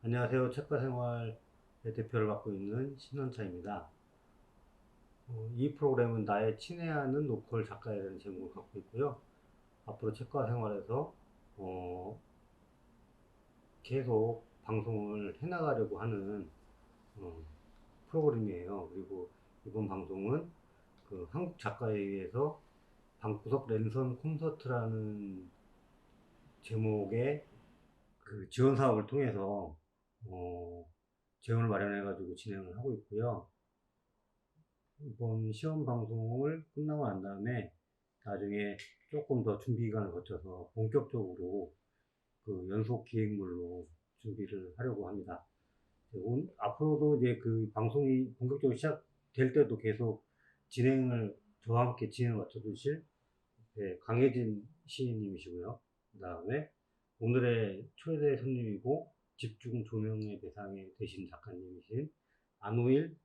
안녕하세요. 책과생활의 대표를 맡고 있는 신원차입니다. 이 프로그램은 나의 친애하는 로컬 작가에 대한 제목을 갖고 있고요. 앞으로 책과생활에서 계속 방송을 해나가려고 하는 어, 프로그램이에요. 그리고 이번 방송은 그 한국 작가에 의해서 방구석 랜선 콘서트라는 제목의 그 지원 사업을 통해서 재원을 마련해가지고 진행을 하고 있고요. 이번 시험 방송을 끝나고 난 다음에 나중에 조금 더 준비 기간을 거쳐서 본격적으로 그 연속 기획물로 준비를 하려고 합니다. 앞으로도 이제 그 방송이 본격적으로 시작될 때도 계속 저와 함께 진행을 맡아주실 강혜진 시인님이시고요. 그 다음에 오늘의 초대 손님이고 집중 조명의 대상이 되신 작가님이신 안호일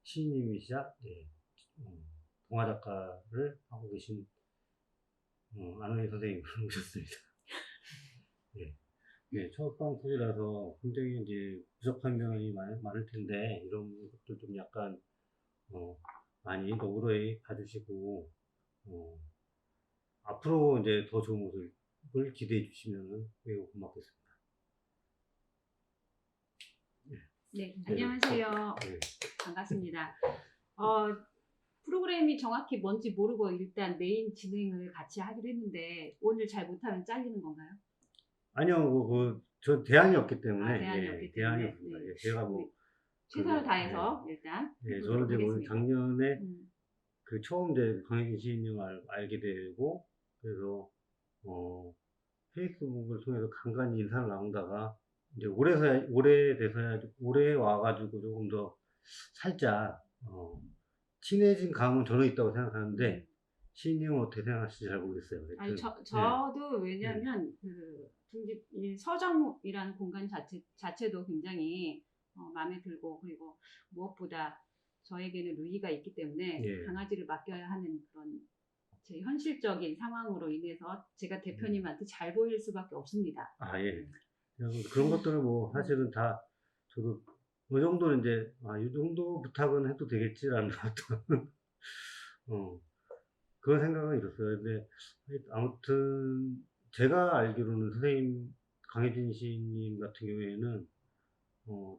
시인님이시자 동화 작가를 하고 계신 안호일 선생님을 모셨습니다. 네. 네, 첫 방송이라서 굉장히 이제 부족한 면이 많을 텐데 이런 것도 좀 약간 어, 많이 너그러이 봐주시고 어, 앞으로 이제 더 좋은 모습을 기대해 주시면 매우 고맙겠습니다. 네, 안녕하세요. 네. 반갑습니다. 어, 프로그램이 정확히 뭔지 모르고 일단 메인 진행을 같이 하기로 했는데 오늘 잘 못하면 잘리는 건가요? 아니요, 저 대안이 없기 때문에, 대안이 없기 대안이 때문에 없습니다. 네. 예, 제가 뭐, 최선을 네, 다해서 일단 저는 해보도록 이제 오늘 하겠습니다. 작년에 음, 그 처음 이제 강혜진 시인님을 알게 되고, 그래서, 어, 페이스북을 통해서 간간히 인사를 나누다가, 이제 올해 와가지고 조금 더 살짝, 친해진 감은 저는 있다고 생각하는데, 시인님은 어떻게 생각하실지 잘 모르겠어요. 아니 하여튼, 저도 예, 왜냐하면 그 중집 이 서점이라는 공간 자체도 굉장히 마음에 들고 그리고 무엇보다 저에게는 루이가 있기 때문에 예. 강아지를 맡겨야 하는 그런 제 현실적인 상황으로 인해서 제가 대표님한테 잘 보일 수밖에 없습니다. 아, 예. 네. 그런 것들은 뭐, 사실은 다, 저도, 어느 정도는 이제, 이 정도 부탁은 해도 되겠지라는 어떤, 어, 그런 생각은 있었어요. 근데, 아무튼, 제가 알기로는 선생님, 강혜진 시인님 같은 경우에는,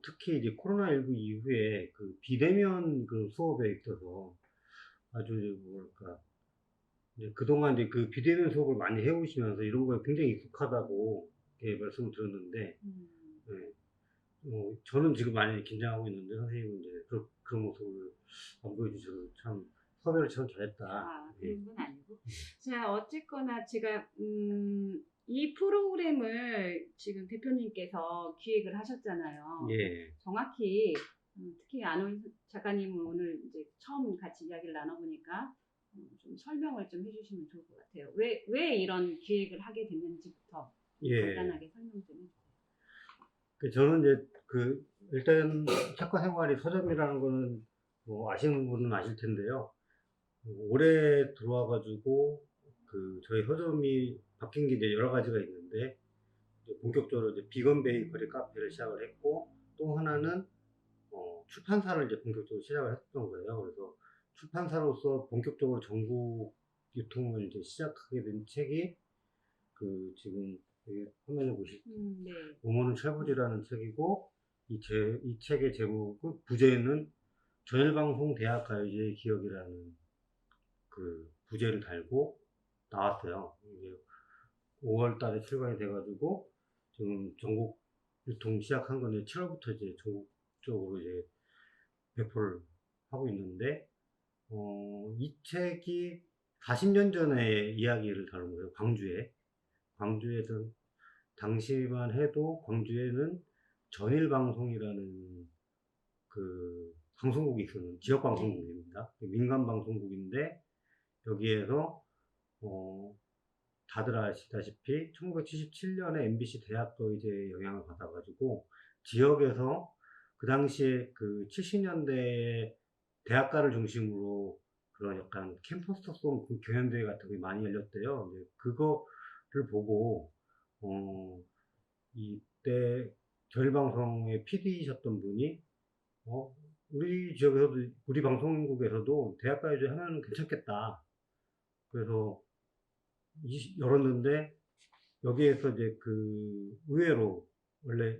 특히 이제 코로나19 이후에 그 비대면 그 수업에 있어서 아주, 뭐랄까, 이제 그동안 이제 그 비대면 수업을 많이 해오시면서 이런 거에 굉장히 익숙하다고 이렇게 말씀을 들었는데, 음, 예. 저는 지금 많이 긴장하고 있는데 선생님은 이제 그런 모습을 안 보여주셔서 참 섭외를 참 잘했다. 예. 그런 건 아니고. 자, 어쨌거나 제가 이 프로그램을 지금 대표님께서 기획을 하셨잖아요. 예. 정확히 특히 안원 작가님은 오늘 이제 처음 같이 이야기를 나눠보니까 좀 설명을 좀 해주시면 좋을 것 같아요. 왜 이런 기획을 하게 됐는지부터 예. 간단하게 설명 좀 해주세요. 저는 이제 일단 작가 생활이 서점이라는 거는 뭐 아시는 분은 아실 텐데요. 올해 들어와가지고 저희 서점이 바뀐 게 이제 여러 가지가 있는데 이제 본격적으로 이제 비건 베이커리 카페를 시작을 했고 또 하나는 출판사를 이제 본격적으로 시작을 했던 거예요. 그래서 출판사로서 본격적으로 전국 유통을 이제 시작하게 된 책이 지금 여기 화면에 보실 네. 음모는 철부지라는 책이고 이 책의 제목은 부제는 전일방송 대학가요제의 기억이라는 그 부제를 달고 나왔어요. 이게 5월 달에 출간이 돼가지고 지금 전국 유통 시작한 건 7월부터 이제 전국적으로 이제 배포를 하고 있는데, 이 책이 40년 전의 이야기를 다룬 거예요. 광주에든 당시만 해도 광주에는 전일방송이라는 그 방송국이 있었는 지역 방송국입니다. 민간 방송국인데 여기에서 다들 아시다시피 1977년에 MBC 대학가요제에 영향을 받아가지고 지역에서 그 당시에 그 70년대에 대학가를 중심으로 그런 약간 캠퍼스송 경연대회 같은 게 많이 열렸대요. 이제 그거를 보고, 이때 저일방송의 PD셨던 분이 우리 지역에서도 우리 방송국에서도 대학가요제 하면 괜찮겠다. 그래서 열었는데 여기에서 이제 그 의외로 원래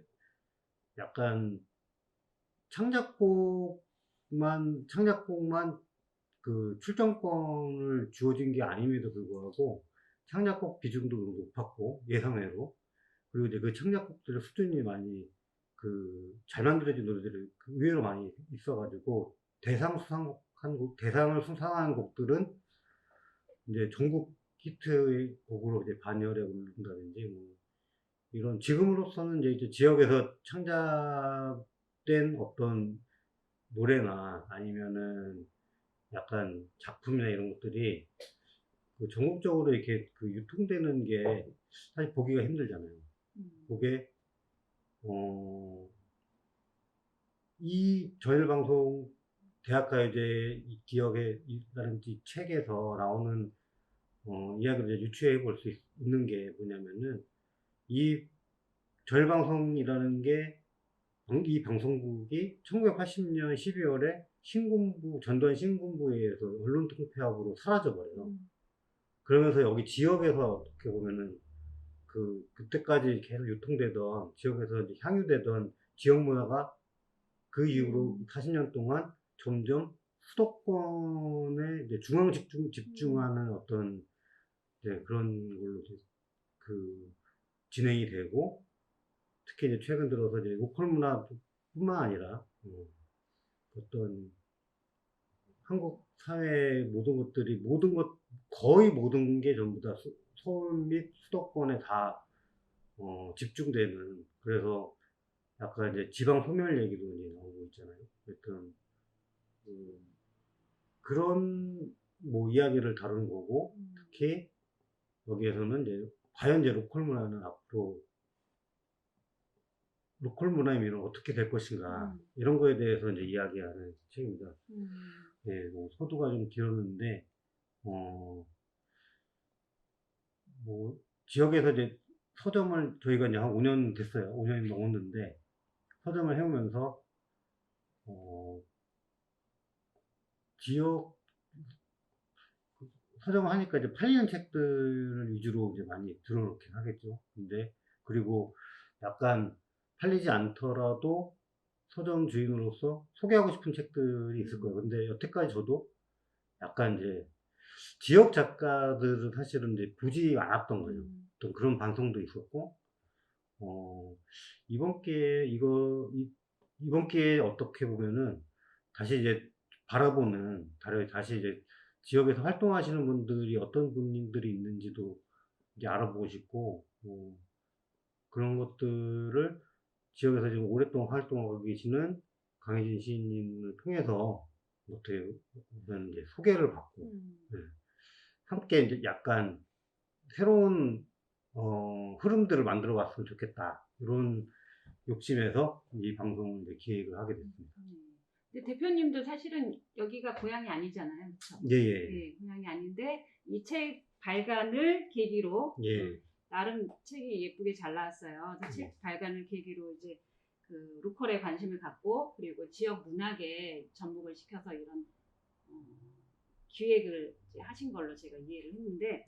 약간 창작곡만 그 출전권을 주어진 게 아님에도 불구하고 창작곡 비중도 높았고 예상외로, 그리고 이제 그 창작곡들의 수준이 많이 그 잘 만들어진 노래들이 의외로 많이 있어가지고 대상을 수상한 곡들은 이제 전국 히트의 곡으로 이제 반열에 오른다든지 뭐 이런 지금으로서는 이제 지역에서 창작된 어떤 노래나 아니면은 약간 작품이나 이런 것들이 그 전국적으로 이렇게 그 유통되는 게 사실 보기가 힘들잖아요. 그게 이 저일방송 대학가요제 이 기억이라든지 책에서 나오는 이야기를 이제 유추해 볼 수 있는 게 뭐냐면은 이 저일방송이라는 게 이 방송국이 1980년 12월에 전두환 신군부에 의해서 언론 통폐합으로 사라져 버려요. 그러면서 여기 지역에서 어떻게 보면은 그때까지 계속 유통되던 지역에서 이제 향유되던 지역 문화가 그 이후로 40년 동안 점점 수도권에 이제 집중하는 어떤 이제 그런 걸로 이제 진행이 되고, 특히 이제 최근 들어서 이제 로컬 문화뿐만 아니라 어떤 한국 사회 거의 모든 게 전부 다 서울 및 수도권에 다 집중되는, 그래서 약간 이제 지방 소멸 얘기도 이제 나오고 있잖아요. 어떤 그런 뭐 이야기를 다루는 거고, 특히 여기에서는 이제 과연 이제 로컬 문화는 앞으로 로컬 문화이면 어떻게 될 것인가, 이런 거에 대해서 이제 이야기하는 책입니다. 네, 뭐 서두가 좀 길었는데 뭐 지역에서 이제 서점을 저희가 이제 한 5년 됐어요. 5년이 넘었는데 서점을 해오면서 지역 서점을 하니까 이제 팔리는 책들을 위주로 이제 많이 들어놓긴 하겠죠. 근데 그리고 약간 팔리지 않더라도 서점 주인으로서 소개하고 싶은 책들이 있을 거예요. 근데 여태까지 저도 약간 이제 지역 작가들은 사실은 이제 보지 않았던 거예요. 또 그런 방송도 있었고, 이번 기회에 이번 기회에 어떻게 보면은 다시 이제 다시 이제 지역에서 활동하시는 분들이 어떤 분들이 있는지도 이제 알아보고 싶고, 그런 것들을 지역에서 지금 오랫동안 활동하고 계시는 강혜진 시인님을 통해서 어떻게 보면 이제 소개를 받고, 네. 함께 이제 약간 새로운 흐름들을 만들어 봤으면 좋겠다, 이런 욕심에서 이 방송을 이제 기획을 하게 됐습니다. 근데 대표님도 사실은 여기가 고향이 아니잖아요, 그렇죠? 예. 네, 고향이 아닌데 이 책 발간을 계기로 나름 책이 예쁘게 잘 나왔어요. 책 발간을 계기로 이제 그 로컬에 관심을 갖고, 그리고 지역 문학에 접목을 시켜서 이런 기획을 이제 하신 걸로 제가 이해를 했는데,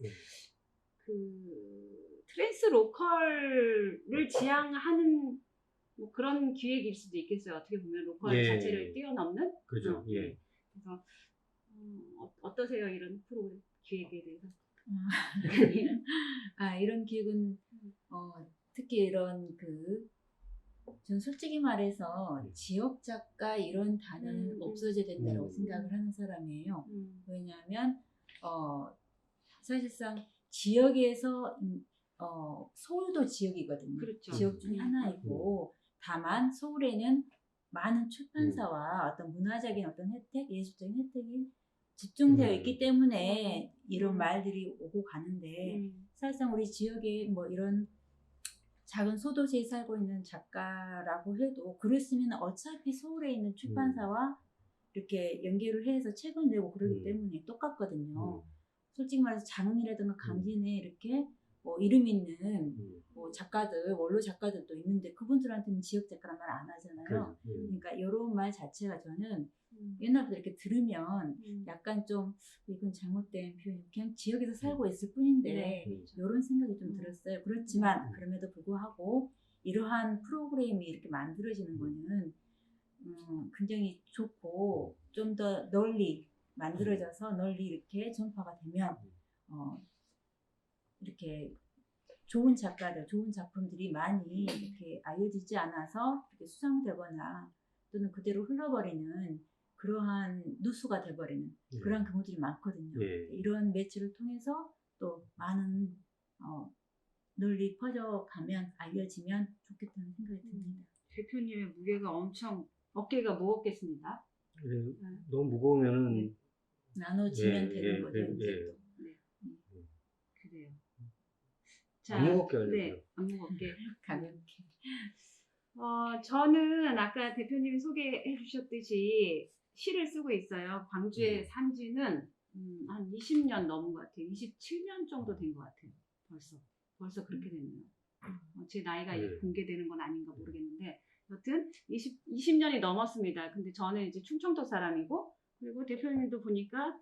그 트랜스 로컬을 지향하는 뭐 그런 기획일 수도 있겠어요. 어떻게 보면 로컬 자체를 뛰어넘는. 그죠. 예. 그래서 어떠세요, 이런 프로그램 기획에 대해서? 이런 기획은 특히 이런 전 솔직히 말해서 지역 작가 이런 단어는 없어져야 된다고 생각을 하는 사람이에요. 왜냐하면 사실상 지역에서 서울도 지역이거든요. 그렇죠. 지역 중에 하나이고, 다만 서울에는 많은 출판사와 어떤 문화적인 어떤 혜택, 예술적인 혜택이 집중되어 있기 때문에 이런 말들이 오고 가는데, 사실상 우리 지역에 뭐 이런 작은 소도시에 살고 있는 작가라고 해도 글을 쓰면 어차피 서울에 있는 출판사와 이렇게 연결을 해서 책을 내고 그러기 때문에 똑같거든요. 솔직히 말해서 장흥이라든가 강진에 이렇게 뭐 이름 있는 뭐 작가들 원로 작가들도 있는데 그분들한테는 지역 작가란 말 안 하잖아요. 그래서, 그러니까 이런 말 자체가 저는 음. 옛날부터 이렇게 들으면 약간 좀 이건 잘못된 표현, 그냥 지역에서 살고 있을 뿐인데 네, 이런 생각이 좀 음. 들었어요. 그렇지만 음. 그럼에도 불구하고 이러한 프로그램이 이렇게 만들어지는 거는 굉장히 좋고 좀 더 널리 만들어져서 널리 이렇게 전파가 되면 이렇게 좋은 작가들, 좋은 작품들이 많이 이렇게 알려지지 않아서 이렇게 수상되거나 또는 그대로 흘러버리는 그러한 누수가 돼버리는 그런 경우들이 많거든요. 예. 이런 매체를 통해서 또 많은 널리 퍼져가면 알려지면 좋겠다는 생각이 듭니다. 대표님의 무게가 엄청 어깨가 무겁겠습니다. 너무 무거우면은 나눠지면 예, 되는 예, 거죠. 예, 이제 예. 또. 그래요. 안 무겁게 하려고요. 네, 안 무겁게. 가볍게. 저는 아까 대표님이 소개해 주셨듯이 시를 쓰고 있어요. 광주에 산 지는 한 20년 넘은 것 같아요. 27년 정도 된 것 같아요. 벌써 그렇게 됐네요. 제 나이가 공개되는 건 아닌가 모르겠는데 여튼 20년이 넘었습니다. 근데 저는 이제 충청도 사람이고 그리고 대표님도 보니까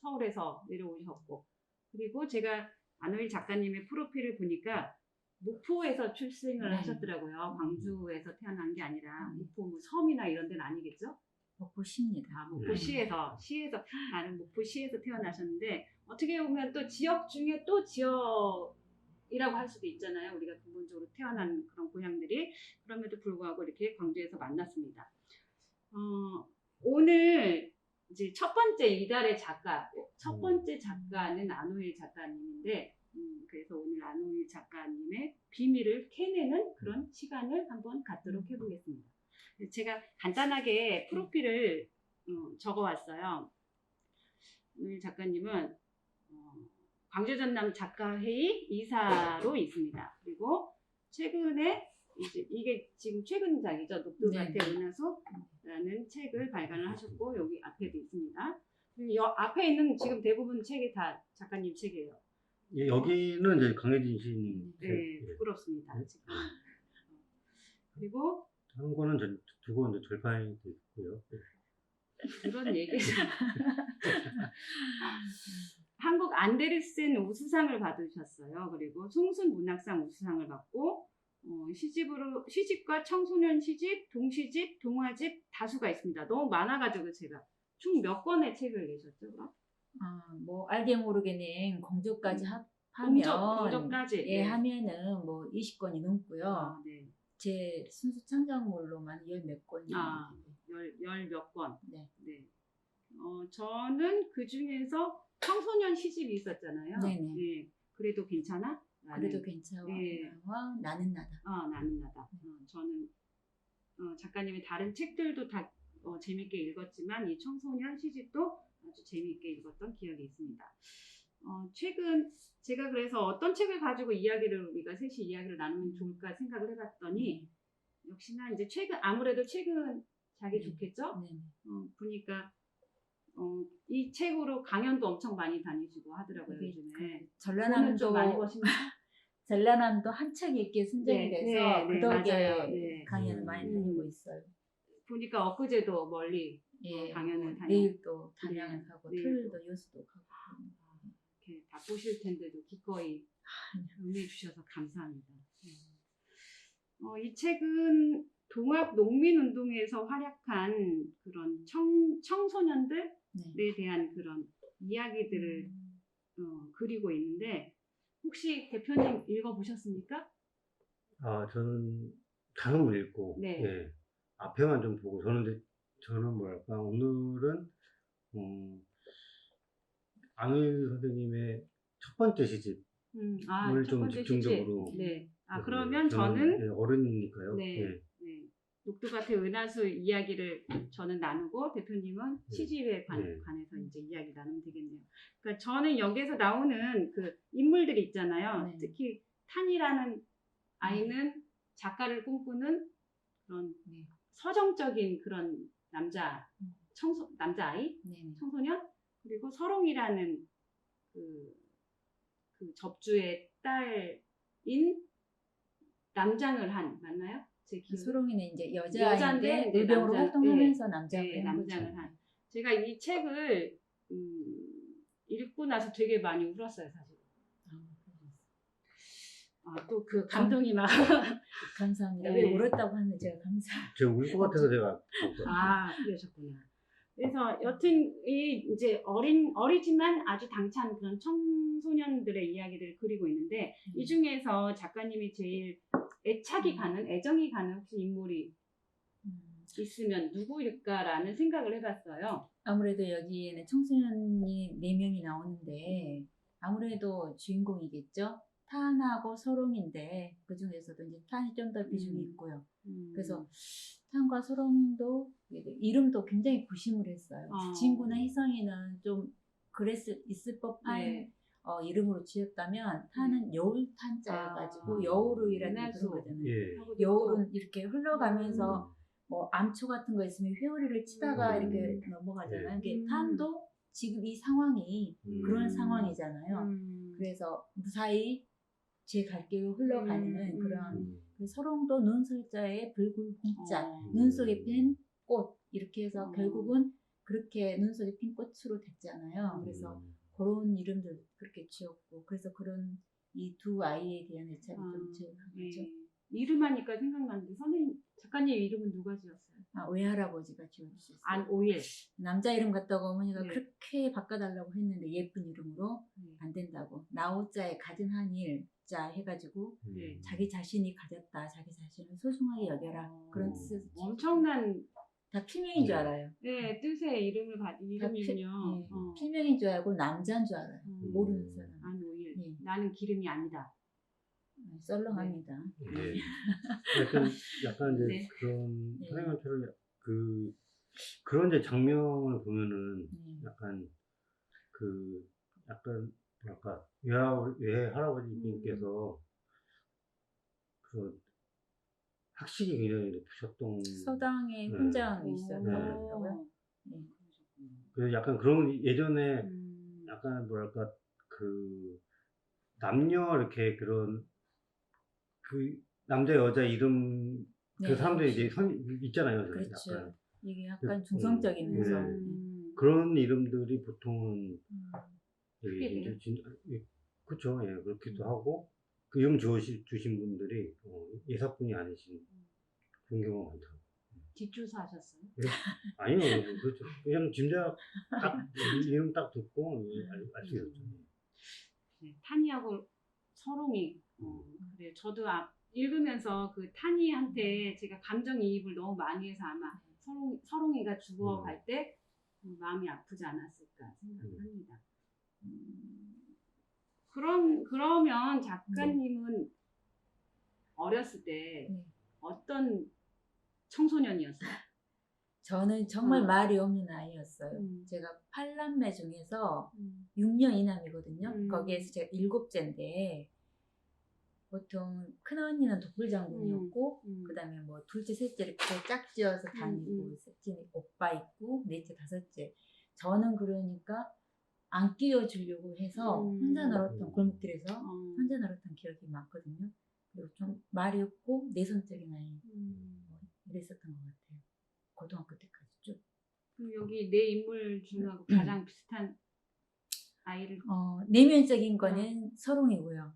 서울에서 내려오셨고 그리고 제가 안호일 작가님의 프로필을 보니까 목포에서 출생을 하셨더라고요. 광주에서 태어난 게 아니라 목포 뭐 섬이나 이런 데는 아니겠죠? 목포시입니다. 목포시에서 나는 목포시에서 태어나셨는데 어떻게 보면 또 지역 중에 또 지역이라고 할 수도 있잖아요. 우리가 근본적으로 태어난 그런 고향들이 그럼에도 불구하고 이렇게 광주에서 만났습니다. 오늘 이제 첫 번째 이달의 작가, 첫 번째 작가는 안호일 작가님인데 그래서 오늘 안호일 작가님의 비밀을 캐내는 그런 시간을 한번 갖도록 해보겠습니다. 제가 간단하게 프로필을 적어왔어요. 안호일 작가님은 광주 전남 작가회의 이사로 있습니다. 그리고 최근에 이게 지금 최근작이죠. 녹두밭의 은하수라는 책을 발간을 하셨고 여기 앞에도 있습니다. 그리고 앞에 있는 지금 대부분 책이 다 작가님 책이에요. 예, 여기는 이제 강혜진 시인님. 네, 부끄럽습니다. 지금. 그리고 한 권은 두 권 절판이 돼 있고요. 그런 얘기. 한국 안데르센 우수상을 받으셨어요. 그리고 숭순 문학상 우수상을 받고 시집과 청소년 시집, 동시집, 동화집 다수가 있습니다. 너무 많아가지고 제가 총 몇 권의 책을 내셨죠? 그럼? 뭐 알게 모르게는 공적까지 공적까지 하면은 뭐 20권이 넘고요. 네. 제 순수 창작물로만 열 몇 권이. 열 몇 권. 네. 저는 그 중에서 청소년 시집이 있었잖아요. 네네. 네. 그래도 괜찮아? 그래도 괜찮아. 나는 나다. 나는 나다. 저는 작가님의 다른 책들도 다 재밌게 읽었지만 이 청소년 시집도 아주 재밌게 읽었던 기억이 있습니다. 최근 제가 그래서 어떤 책을 가지고 우리가 셋이 이야기를 나누면 좋을까 생각을 해봤더니 역시나 이제 아무래도 최근 작이 좋겠죠? 보니까 이 책으로 강연도 엄청 많이 다니시고 하더라고요. 요즘에. 전라남도 많이 버십니까? 전라남도 한 책 읽기에 선정이 돼서 그 덕에 강연을 많이 다니고 있어요. 보니까 엊그제도 멀리 강연을 다니고 내일도 단양을 가고 토요일도 여수도 가고 이렇게 바쁘실 텐데도 기꺼이 응해 주셔서 감사합니다. 이 책은 동학 농민운동에서 활약한 그런 청소년들에 대한 그런 이야기들을 그리고 있는데 혹시 대표님 읽어보셨습니까? 저는 다는 못 읽고 앞에만 좀 보고 저는 뭐랄까 오늘은 안호일 선생님의 첫 번째 시집을 좀 집중적으로 그러면 저는 어른이니까요. 녹두밭의 은하수 이야기를 저는 나누고 대표님은 시집에 관해서 이제 이야기 나누면 되겠네요. 그러니까 저는 여기에서 나오는 그 인물들이 있잖아요. 특히 탄이라는 아이는 작가를 꿈꾸는 그런 서정적인 그런 남자아이, 청소년, 그리고 서롱이라는 그 접주의 딸인 남장을 한 맞나요? 제 기억. 소롱이는 이제 여자인데 여자인데 이제 의병으로 남자- 활동하면서 남장을 네, 한 남장을 거죠. 한. 제가 이 책을 읽고 나서 되게 많이 울었어요, 사실. 또 그 감동이 막. 감사합니다. 네. 왜 울었다고 하는데 제가 감사합니다. 제가 울 것 같아서 제가 그러셨구나. 그래서 여튼 이제 어리지만 아주 당찬 그런 청소년들의 이야기들을 그리고 있는데 이 중에서 작가님이 제일 애착이 가는, 애정이 가는 혹시 인물이 있으면 누구일까라는 생각을 해봤어요. 아무래도 여기에는 청소년이 4명이 나오는데 아무래도 주인공이겠죠. 탄하고 소롱인데 그 중에서도 이제 탄이 좀 더 비중이 있고요. 그래서 탄과 소롱도 이름도 굉장히 구심을 했어요. 진구나 희성이는 좀 있을 법한 네. 이름으로 지었다면 탄은 여울 탄자여가지고 여우루이라는 옛날 그런 거잖아요. 예. 여울은 이렇게 흘러가면서 뭐 암초 같은 거 있으면 회오리를 치다가 이렇게 넘어가잖아요. 이게 탄도 지금 이 상황이 그런 상황이잖아요. 그래서 무사히 제 갈 길로 흘러가는 그런 그 소롱도 눈설자의 붉은 홍자, 눈 속에 핀 꽃 이렇게 해서 결국은 그렇게 눈 속에 핀 꽃으로 됐잖아요. 그래서 그런 이름들 그렇게 지었고 그래서 그런 이 두 아이에 대한 애착이 좀 제일 강하죠. 이름하니까 생각나는데 선생님 작가님 이름은 누가 지었어요? 외할아버지가 지어주셨어요. 안오일. 남자 이름 갖다가 어머니가 네. 그렇게 바꿔달라고 했는데 예쁜 이름으로 안 된다고. 나오자에 가진 한일 자 해가지고 자기 자신이 가졌다. 자기 자신을 소중하게 여겨라. 그런 뜻에서 엄청난 다 필명인 줄 알아요. 네, 뜻의 이름을 가진 이름이군요. 필명인 줄 알고 남자인 줄 알아요. 모르는 사람. 안오일. 나는 기름이 아니다. 썰렁합니다. 네. 약간 이제 네. 그런 선생님처럼 그런 이제 장면을 보면은 약간 뭐랄까 외할아버지님께서 그 학식이 굉장히 드셨던 서당에 훈장이 있었다고요. 그래서 약간 그런 예전에 약간 뭐랄까 그 남녀 이렇게 그런 그 남자 여자 이름 그 사람들이 이제 있잖아요. 그렇죠. 약간. 이게 약간 중성적이면서 그런 이름들이 보통은 그렇죠. 예, 그렇기도 하고 그 이름 주신 분들이 예사분이 아니신 그런 경우가 많더라고요. 뒷조사 하셨어요? 네? 아니요, 그렇죠. 그냥 짐작 이름 딱 듣고 알 수 있었죠. 네, 탄이하고 서롱이. 그래 저도 읽으면서 그 탄이한테 제가 감정이입을 너무 많이 해서 아마 서롱이가 죽어갈 때 마음이 아프지 않았을까 생각을 합니다. 그러면 작가님은 어렸을 때 어떤 청소년이었어요? 저는 정말 말이 없는 아이였어요. 제가 8남매 중에서 6년 이남이거든요. 거기에서 제가 7째인데 보통 큰언니는 독불장군이었고 그 다음에 뭐 둘째, 셋째 이렇게 짝지어서 다니고 셋째 오빠 있고 넷째, 다섯째. 저는 그러니까 안 끼워주려고 해서 혼자 놀았던 골목길에서 혼자 놀았던 기억이 많거든요. 그리고 좀 말이 없고 내성적인 아이 이랬었던 것 같아요. 고등학교 때까지 쭉. 그럼 여기 내 인물 중하고 가장 비슷한 아이를 내면적인 거는 서롱이고요.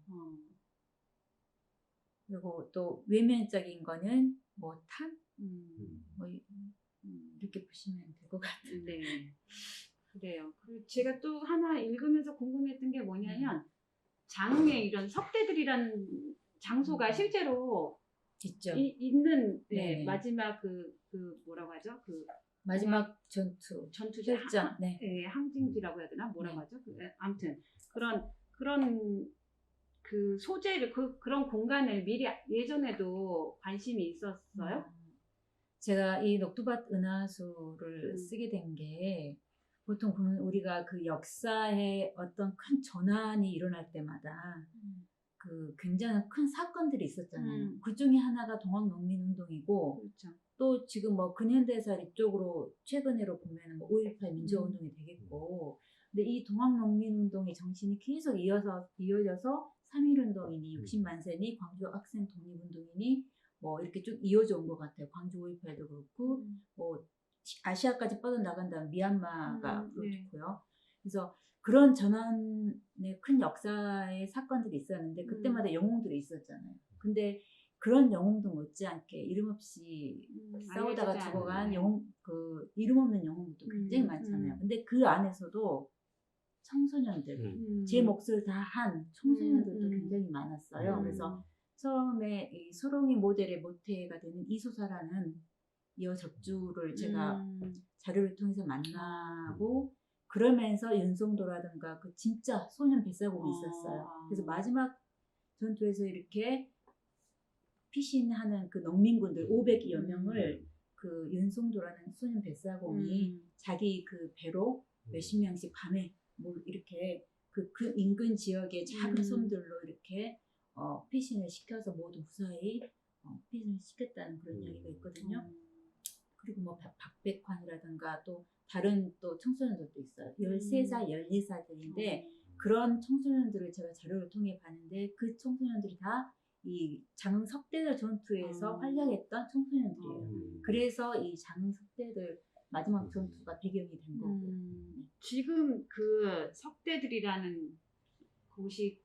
그리고 또 외면적인 거는 뭐 탄? 뭐 이렇게 보시면 될 것 같아요. 네. 그래요. 그리고 제가 또 하나 읽으면서 궁금했던 게 뭐냐면 장흥의 이런 석대들이라는 장소가 실제로 있죠. 있는 마지막 그 뭐라고 하죠? 그 마지막 전투 혈전. 항징지라고 해야 되나? 뭐라고 하죠? 아무튼 그런 그 소재를 그런 공간을 미리 예전에도 관심이 있었어요? 제가 이 녹두밭 은하수를 쓰게 된 게 보통 보면 우리가 그 역사에 어떤 큰 전환이 일어날 때마다 그 굉장히 큰 사건들이 있었잖아요. 그 중에 하나가 동학농민운동이고 그렇죠. 또 지금 뭐 근현대사 이쪽으로 최근으로 보면 뭐 5.18 민주화운동이 되겠고 근데 이 동학농민운동의 정신이 계속 이어져서 3.1운동이니 60만 세니 광주 학생 독립운동이니 뭐 이렇게 쭉 이어져 온 것 같아요. 광주 5.18도 그렇고 뭐 아시아까지 뻗어나간다면 미얀마가 그렇고요. 그래서 그런 전환의 큰 역사의 사건들이 있었는데 그때마다 영웅들이 있었잖아요. 근데 그런 영웅도 못지않게 이름 없이 싸우다가 알려지지 죽어간 않은, 영웅, 그 이름 없는 영웅들도 굉장히 많잖아요. 근데 그 안에서도 청소년들, 제 몫을 다 한 청소년들도 굉장히 많았어요. 그래서 처음에 이 소롱이 모델의 모태가 되는 이소사라는 여접주를 제가 자료를 통해서 만나고 그러면서 윤성도라든가 그 진짜 소년 뱃사공이 있었어요. 그래서 마지막 전투에서 이렇게 피신하는 그 농민군들 500여 명을 그 윤성도라는 소년 뱃사공이 자기 그 배로 몇십 명씩 밤에 뭐 이렇게 그 인근 지역의 작은 섬들로 이렇게 피신을 시켜서 모두 무사히 피신을 시켰다는 그런 이야기가 있거든요. 그리고 뭐 박백환이라든가 또 다른 또 청소년들도 있어요. 13살, 14살들인데 그런 청소년들을 제가 자료를 통해 봤는데 그 청소년들이 다 이 장흥석대들 전투에서 활약했던 청소년들이에요. 그래서 이 장흥석대들 마지막 전투가 배경이 된 거고요. 지금 그 석대들이라는 곳이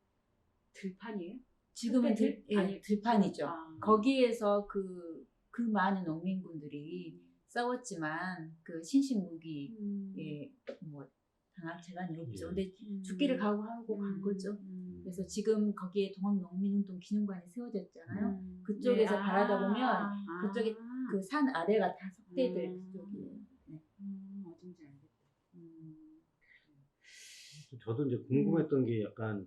들판이에요? 지금은 아니, 들판이죠. 거기에서 그 많은 농민군들이 싸웠지만 그 신신무기에 뭐 당할 재간이 없죠. 근데 죽기를 각오하고 간 거죠. 그래서 지금 거기에 동학농민운동 기념관이 세워졌잖아요. 그쪽에서 바라다 보면 그쪽에 그 산 아래가 다 석대들 그쪽이에요. 어딘지 알겠다. 저도 이제 궁금했던 게 약간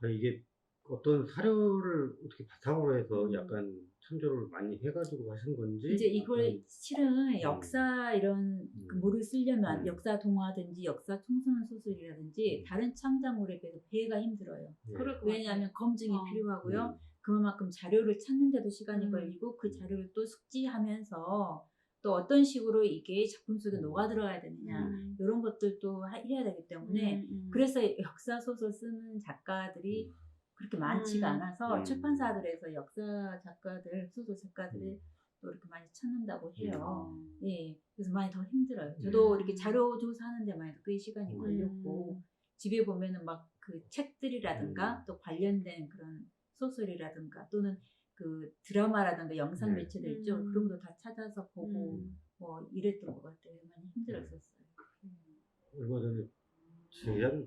이게 어떤 사료를 어떻게 바탕으로 해서 약간 참조를 많이 해가지고 하신 건지 이제 이걸 약간, 실은 역사 이런 그 물을 쓰려면 역사 동화든지 역사 청소년 소설이라든지 다른 창작물에 비해서 배가 힘들어요. 왜냐하면 검증이 필요하고요. 그만큼 자료를 찾는데도 시간이 걸리고 그 자료를 또 숙지하면서 또 어떤 식으로 이게 작품 속에 녹아 들어가야 되느냐 이런 것들도 해야 되기 때문에 그래서 역사 소설 쓰는 작가들이 그렇게 많지가 않아서 출판사들에서 역사 작가들, 소설 작가들을 또 이렇게 많이 찾는다고 해요. 예, 그래서 많이 더 힘들어요. 저도 이렇게 자료 조사하는 데만 해도 꽤 시간이 걸렸고 집에 보면은 막 그 책들이라든가 또 관련된 그런 소설이라든가 또는 그 드라마라든가 영상 매체들 있죠. 그런 것도 다 찾아서 보고 뭐 이랬던 것 같아요. 많이 힘들었었어요. 얼마 전에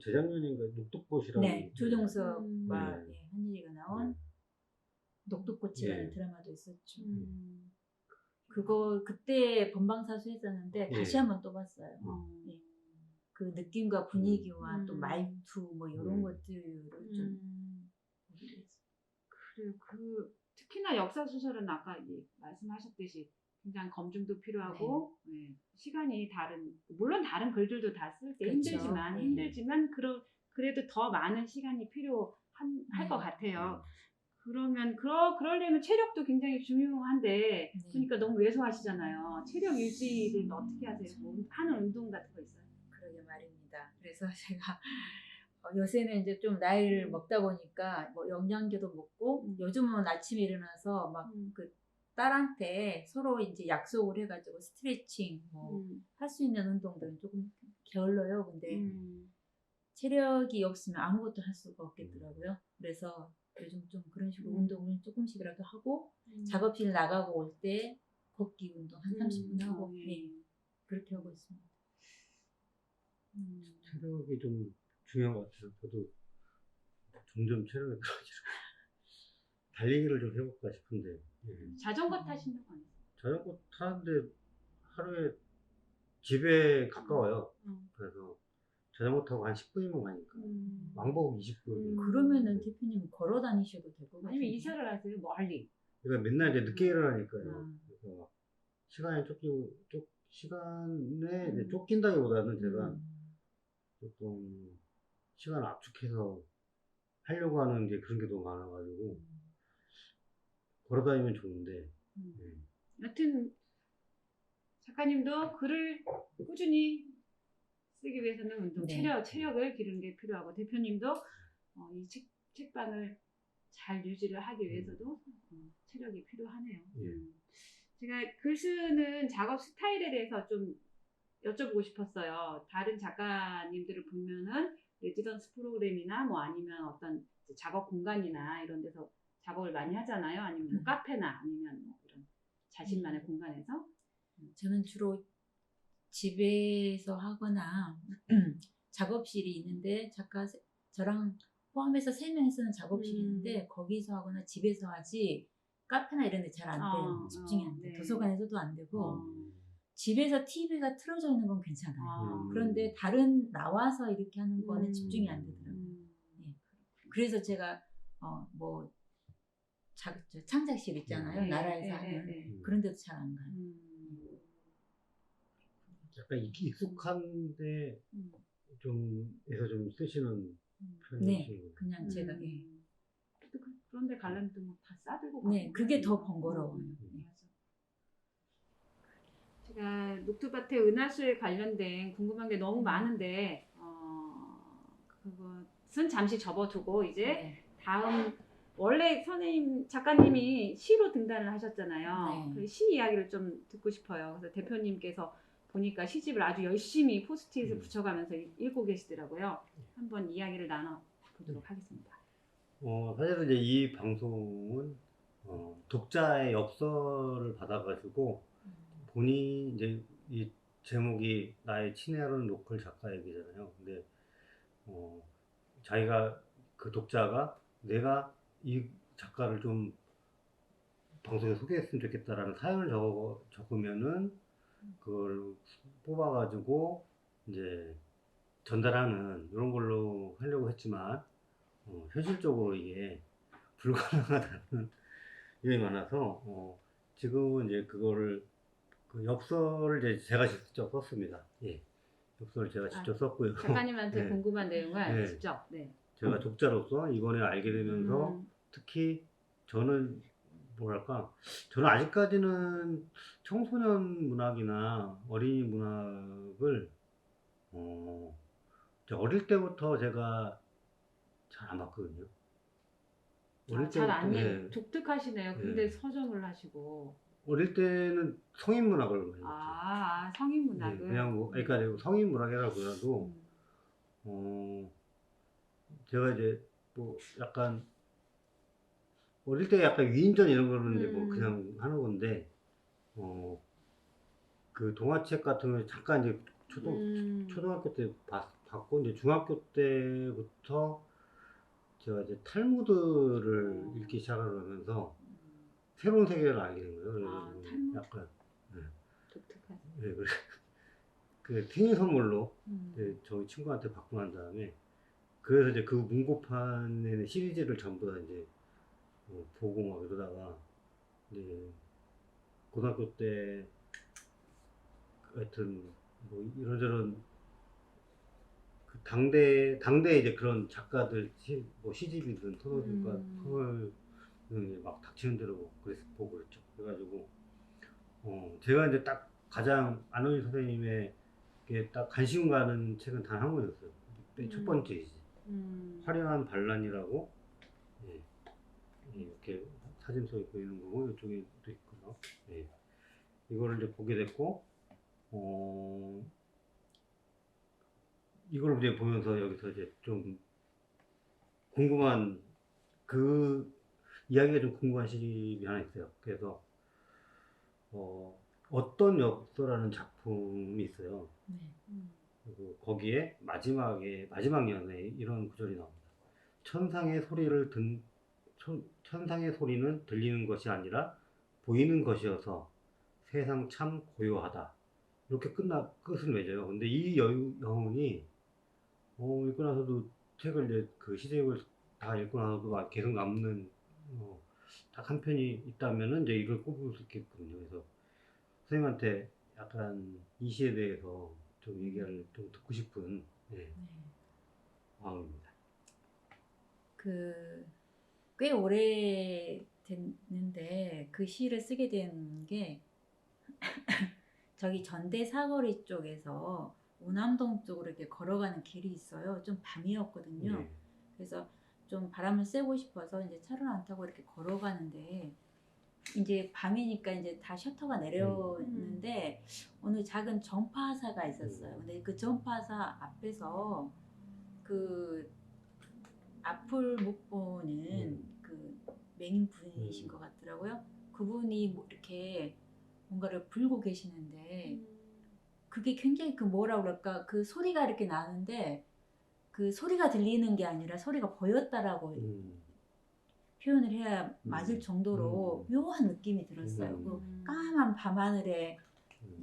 재작년인가 녹두꽃이라는 네, 조정석과 한예리가 나온 녹두꽃이라는 드라마도 있었죠. 그거 그때 본방사수 했었는데 다시 한번 또 봤어요. 예. 그 느낌과 분위기와 또 말투 뭐 이런 것들을 좀 보기로 했어요. 그래요. 특히나 역사 소설은 아까 말씀하셨듯이 굉장히 검증도 필요하고 시간이 물론 다른 글들도 다 쓸 때 힘들지만 그래도 더 많은 시간이 필요할 것 같아요. 그러면 그러려면 체력도 굉장히 중요한데 그러니까 너무 왜소하시잖아요. 체력 유지를 어떻게 하세요? 뭐 하는 운동 같은 거 있어요? 그러게 말입니다. 그래서 제가 요새는 이제 좀 나이를 먹다 보니까 뭐 영양제도 먹고 요즘은 아침에 일어나서 막 그 딸한테 서로 이제 약속을 해가지고 스트레칭 뭐 할 수 있는 운동들은 조금 게을러요. 근데 체력이 없으면 아무것도 할 수가 없겠더라고요. 그래서 요즘 좀 그런 식으로 운동을 조금씩이라도 하고 작업실 나가고 올 때 걷기 운동 한 30분 하고 그렇게 하고 있습니다. 체력이 좀 중요한 것 같아요. 저도 점점 체력이 떨어지고 달리기를 좀 해볼까 싶은데. 자전거 타시는 거 아니에요? 자전거 타는데 하루에 집에 가까워요. 그래서 자전거 타고 한 10분이면 가니까 왕복 20분. 그러면은 대표님 걸어 다니셔도 될 것 같아요. 아니면 이사를 하세요? 멀리. 그러니까 맨날 이제 늦게 일어나니까요. 그래서 시간에 이제 쫓긴다기보다는 제가 조금 시간을 압축해서 하려고 하는 게 그런 게 너무 많아가지고 걸어다니면 좋은데. 여튼 작가님도 글을 꾸준히 쓰기 위해서는 운동, 체력을 기르는 게 필요하고 대표님도 이 책방을 잘 유지를 하기 위해서도 체력이 필요하네요. 예. 제가 글 쓰는 작업 스타일에 대해서 좀 여쭤보고 싶었어요. 다른 작가님들을 보면은 레지던스 프로그램이나 뭐 아니면 어떤 작업 공간이나 이런 데서 작업을 많이 하잖아요. 아니면 뭐 카페나 아니면 뭐 이런 자신만의 공간에서. 저는 주로 집에서 하거나 작업실이 있는데 저랑 포함해서 3명이 쓰는 작업실이 있는데 거기서 하거나 집에서 하지 카페나 이런 데 잘 안 돼요. 집중이 안 돼. 네. 도서관에서도 안 되고 음. 집에서 TV가 틀어져 있는 건 괜찮아요. 음. 그런데 다른 나와서 이렇게 하는 거는 집중이 안 되더라고요. 예. 그래서 제가 뭐 창작실 있잖아요. 나라에서 하는 그런 데도 잘 안 가요. 약간 익숙한데 좀에서 좀 쓰시는 네, 편이시고. 그냥 제가 예. 그런데 가려면 또 다 싸들고 네, 가고 그게 더 그러니까. 번거로워요. 맞아. 제가 녹두밭의 은하수에 관련된 궁금한 게 너무 많은데 그것은 잠시 접어두고 이제 네. 다음 원래 선생님 작가님이 시로 등단을 하셨잖아요. 네. 그 시 이야기를 좀 듣고 싶어요. 그래서 대표님께서 보니까 시집을 아주 열심히 포스트잇을 붙여가면서 읽고 계시더라고요. 한번 이야기를 나눠보도록 하겠습니다. 사실은 이제 이 방송은 독자의 엽서를 받아가지고 본인이 이제 이 제목이 나의 친애하는 로컬 작가 얘기잖아요. 근데 자기가 그 독자가 내가 이 작가를 좀 방송에 소개했으면 좋겠다라는 사연을 적으면은 그걸 뽑아가지고 이제 전달하는 이런 걸로 하려고 했지만 현실적으로 이게 불가능하다는 일이 많아서 지금은 이제 그거를 그 엽서를 이제 제가 직접 썼습니다. 예, 엽서를 제가 직접 썼고요. 작가님한테 네. 궁금한 내용을 네. 직접. 네. 제가 독자로서 이번에 알게 되면서 특히 저는 뭐랄까, 저는 아직까지는 청소년 문학이나 어린이 문학을 어릴 때부터 제가 잘 안 봤거든요. 어릴 잘 때부터, 안 예. 독특하시네요. 근데 예. 서점을 하시고. 어릴 때는 성인 문학을 많이 봤죠. 성인 예, 문학을. 그냥 뭐, 그러니까 성인 문학이라고 해도, 제가 이제 뭐 약간, 어릴 때 약간 위인전 이런 거는 이제 뭐 그냥 하는 건데, 그 동화책 같은 거 잠깐 이제 초등학교 때 봤고, 이제 중학교 때부터 제가 이제 탈무드를 읽기 시작을 하면서 새로운 세계를 알게 된 거예요. 그래가지고 탈무드? 약간, 독특하죠. 예, 그 생일 선물로 저희 친구한테 받고 난 다음에 그래서 이제 그 문고판에는 시리즈를 전부 다 이제 보고 막 이러다가 이제 고등학교 때 하여튼 뭐 이런저런 그 당대 이제 그런 작가들 뭐 시집이든 소설을 막 닥치는 대로 그래서 보고 그랬죠. 그래가지고 제가 이제 딱 가장 안호희 선생님의 딱 관심 가는 책은 단 한 권이었어요. 첫 번째이지. 화려한 반란이라고. 예. 이렇게 사진 속에 보이는 거고 이쪽에도 있고요. 예. 이거를 이제 보게 됐고 이걸 이제 보면서 여기서 이제 좀 궁금한 그 이야기가 좀 궁금한 시집이 하나 있어요. 그래서 어떤 엽서라는 작품이 있어요. 그리고 거기에 마지막 연에 이런 구절이 나옵니다. 천상의 소리는 들리는 것이 아니라 보이는 것이어서 세상 참 고요하다. 이렇게 끝을 맺어요. 근데 이 여운이 읽고 나서도 책을 이제 그 시집을 다 읽고 나서도 막 계속 남는 딱 한 편이 있다면은 이제 이걸 꼽을 수 있겠거든요. 그래서 선생님한테 약간 이 시에 대해서 좀 얘기를 좀 듣고 싶은 마음입니다. 꽤 오래 됐는데 그 시를 쓰게 된 게 저기 전대 사거리 쪽에서 오남동 쪽으로 이렇게 걸어가는 길이 있어요. 좀 밤이었거든요. 그래서 좀 바람을 쐬고 싶어서 이제 차를 안 타고 이렇게 걸어가는데 이제 밤이니까 이제 다 셔터가 내렸는데 어느 작은 전파사가 있었어요. 근데 그 전파사 앞에서 그 앞을 못 보는 그 맹인 분이신 것 같더라고요. 그분이 뭐 이렇게 뭔가를 불고 계시는데 그게 굉장히 그 뭐라 그럴까 그 소리가 이렇게 나는데 그 소리가 들리는 게 아니라 소리가 보였다라고 표현을 해야 맞을 정도로 묘한 느낌이 들었어요. 그 까만 밤하늘에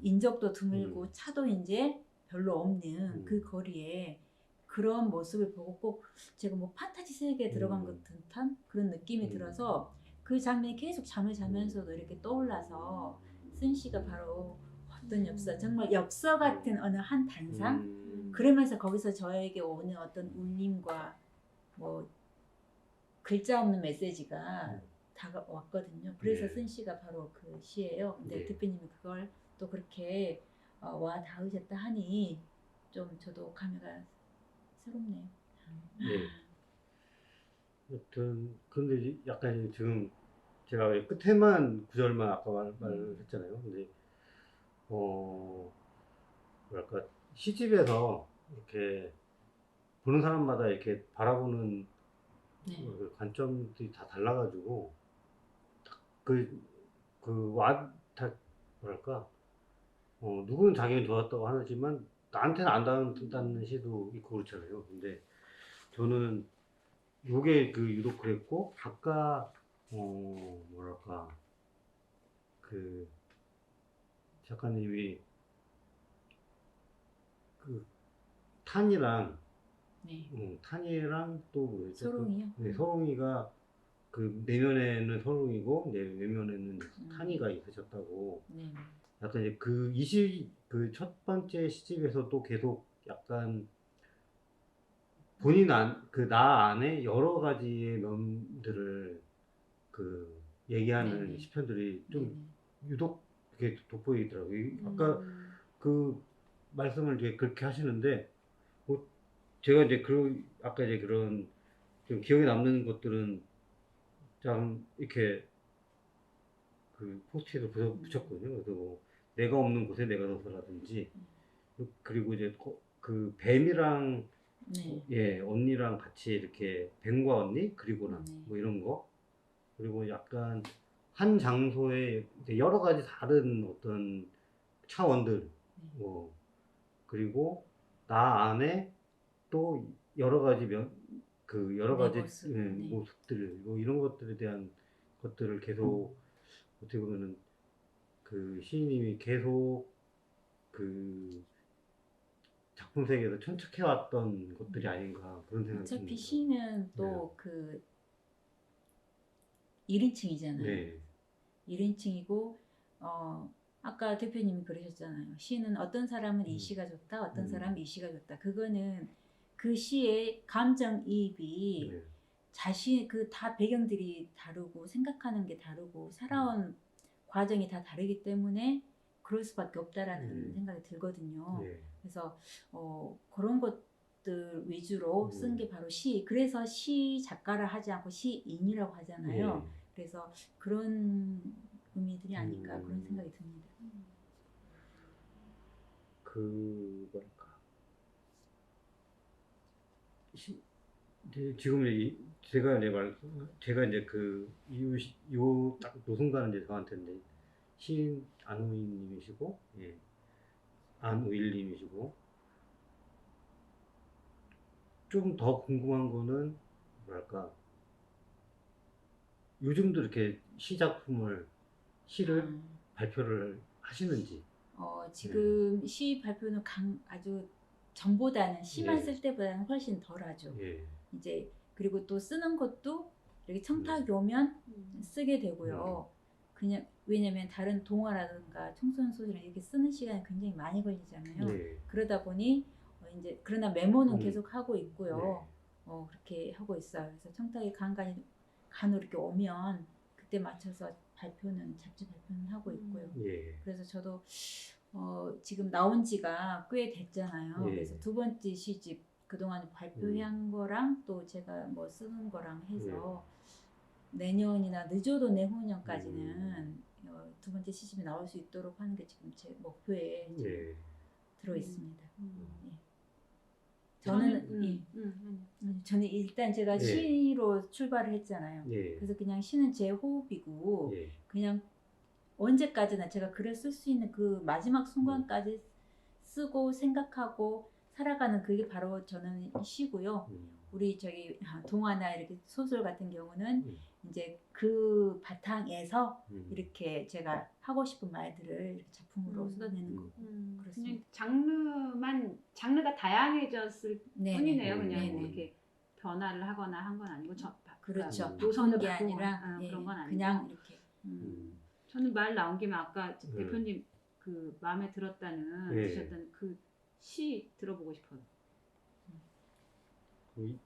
인적도 드물고 차도 이제 별로 없는 그 거리에 그런 모습을 보고 꼭 제가 뭐 판타지 세계에 들어간 것 듯한 그런 느낌이 들어서 그 장면이 계속 잠을 자면서도 이렇게 떠올라서 쓴 씨가 바로 어떤 엽서, 정말 엽서 같은 어느 한 단상? 그러면서 거기서 저에게 오는 어떤 울림과 뭐 글자 없는 메시지가 다가왔거든요. 그래서 쓴 시가 바로 그 시예요. 근데 대표님이 그걸 또 그렇게 와 닿으셨다 하니 좀 저도 감회가 새롭네요. 예. 여튼 근데 이제 약간 지금 제가 끝에만 구절만 아까 말했잖아요. 근데 뭐랄까 시집에서 이렇게 보는 사람마다 이렇게 바라보는 그 관점들이 다 달라가지고 다 뭐랄까 누구는 자기는 좋았다고 하지만 나한테는 안 닿는다는 시도 있고 그렇잖아요. 근데 저는 요게 유독 그랬고 아까 뭐랄까 그 작가님이 그 탄이랑 탄이랑 또 뭐였죠? 소롱이요? 네, 소롱이가 그 내면에는 소롱이고 외면에는 탄이가 있으셨다고. 약간 이제 그 첫 번째 시집에서도 계속 약간 본인 나 안에 여러 가지의 면들을 얘기하는 시편들이 좀 유독 그게 돋보이더라고요. 아까 그 말씀을 이제 그렇게 하시는데 뭐 제가 이제 아까 이제 그런 좀 기억에 남는 것들은 참 이렇게 포스트잇을 붙였거든요. 그래서 뭐 내가 없는 곳에 내가 서서라든지 그리고 이제 그 뱀이랑 언니랑 같이 이렇게 뱀과 언니 그리고나 뭐 이런 거 그리고 약간 한 장소에 이제 여러 가지 다른 어떤 차원들 뭐 그리고 나 안에 또 여러 가지 여러 가지 모습들 뭐 이런 것들에 대한 것들을 계속 어떻게 보면은 그 시인님이 계속 그 작품 세계에서 천착해왔던 것들이 아닌가 그런 생각이 듭니다. 어차피 시는 또 그 1인칭이잖아요. 네. 1인칭이고 아까 대표님이 그러셨잖아요. 시는 어떤 사람은 이 시가 좋다, 어떤 사람은 이 시가 좋다. 그거는 그 시의 감정이입이 자신 다 배경들이 다르고 생각하는 게 다르고 살아온 과정이 다 다르기 때문에 그럴 수밖에 없다라는 생각이 들거든요. 그래서 그런 것들 위주로 쓴 게 바로 시. 그래서 시 작가를 하지 않고 시인이라고 하잖아요. 그래서 그런 의미들이 아닐까 그런 생각이 듭니다. 뭐랄까 지금 제가 이제 딱 노순간은 이제 저한테 이제 시인 안우인님이시고 안우일님이시고 좀 더 궁금한 거는 뭐랄까 요즘도 이렇게 시를 발표를 하시는지. 지금 시 발표는 아주 전보다는 시만 쓸 때보다는 훨씬 덜하죠. 이제 그리고 또 쓰는 것도 이렇게 청탁이 오면 쓰게 되고요. 그냥 왜냐면 다른 동화라든가 청소년 소설을 이렇게 쓰는 시간이 굉장히 많이 걸리잖아요. 그러다 보니 이제 그러나 메모는 계속 하고 있고요. 그렇게 하고 있어요. 그래서 청탁이 간혹 이렇게 오면 그때 맞춰서 잡지 발표는 하고 있고요. 그래서 저도 지금 나온 지가 꽤 됐잖아요. 그래서 두 번째 시집 그동안 발표한 거랑 또 제가 뭐 쓰는 거랑 해서 내년이나 늦어도 내후년까지는 두 번째 시집이 나올 수 있도록 하는 게 지금 제 목표에 지금 예. 들어 있습니다. 예. 저는 저는 일단 제가 예. 시로 출발을 했잖아요. 예. 그래서 그냥 시는 제 호흡이고 예. 그냥 언제까지나 제가 글을 쓸 수 있는 그 마지막 순간까지 쓰고 생각하고 살아가는 그게 바로 저는 시고요. 우리 저기 동화나 이렇게 소설 같은 경우는 이제 그 바탕에서 이렇게 제가 하고 싶은 말들을 이렇게 작품으로 쏟아내는 거고 그냥 그렇습니다. 장르가 다양해졌을 네, 뿐이네요. 네, 그냥 네, 뭐 네. 이렇게 변화를 하거나 한 건 아니고 그렇죠. 노선을 바꾼 게 바꾸고 아니라 예, 그런 건 아니고 그냥 이렇게 저는 말 나온 김에 아까 대표님 그 마음에 들었다는 드셨던 그 시 들어보고 싶어요.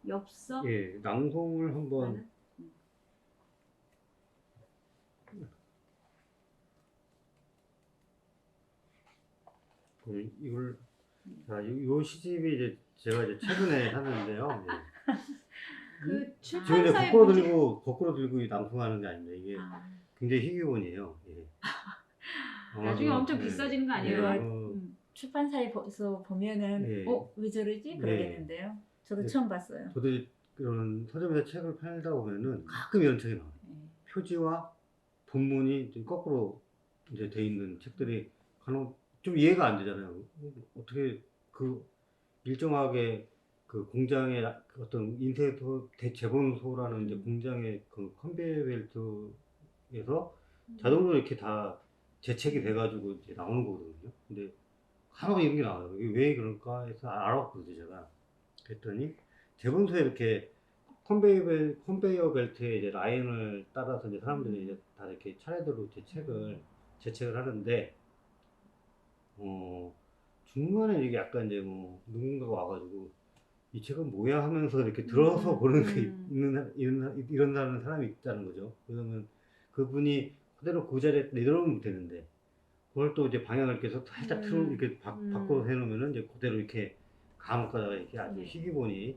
엽서? 예, 낭송을 한번 이걸 요 시집이 이제 제가 이제 최근에 샀는데요. 예. 그 지금 출판사에 거꾸로 들고 낭송하는 게 아닙니다. 이게 굉장히 희귀본이에요. 예. 나중에 엄청 비싸지는 거 아니에요? 출판사에서 보면은 왜 저러지? 그러겠는데요. 저도 처음 봤어요. 저도 그런 서점에서 책을 팔다 보면은 가끔 이런 책이 나와요. 표지와 본문이 좀 거꾸로 이제 돼 있는 책들이 간혹 좀 이해가 안 되잖아요. 어떻게 그 일정하게 그 공장의 어떤 인쇄소 대재본소라는 이제 공장의 그 컨베이어 벨트에서 자동으로 이렇게 다 재책이 돼가지고 이제 나오는 거거든요. 근데 간혹 이런 게 나와요. 이게 왜 그럴까 해서 알아봤거든요, 제가. 그랬더니 재본소에 이렇게 컨베이어 벨트에 이제 라인을 따라서 이제 사람들이 이제 다 이렇게 차례대로 재책을 하는데, 중간에 이게 약간 이제 뭐 누군가가 와가지고 이 책은 뭐야 하면서 이렇게 들어서 보는 게 이런 사람이 있다는 거죠. 그러면 그분이 그대로 그 자리에 내려오면 되는데, 그걸 또 이제 방향을 계속 살짝 이렇게 바꿔서 해놓으면은 이제 그대로 이렇게 감옥 가다가 이렇게 아주 희귀본이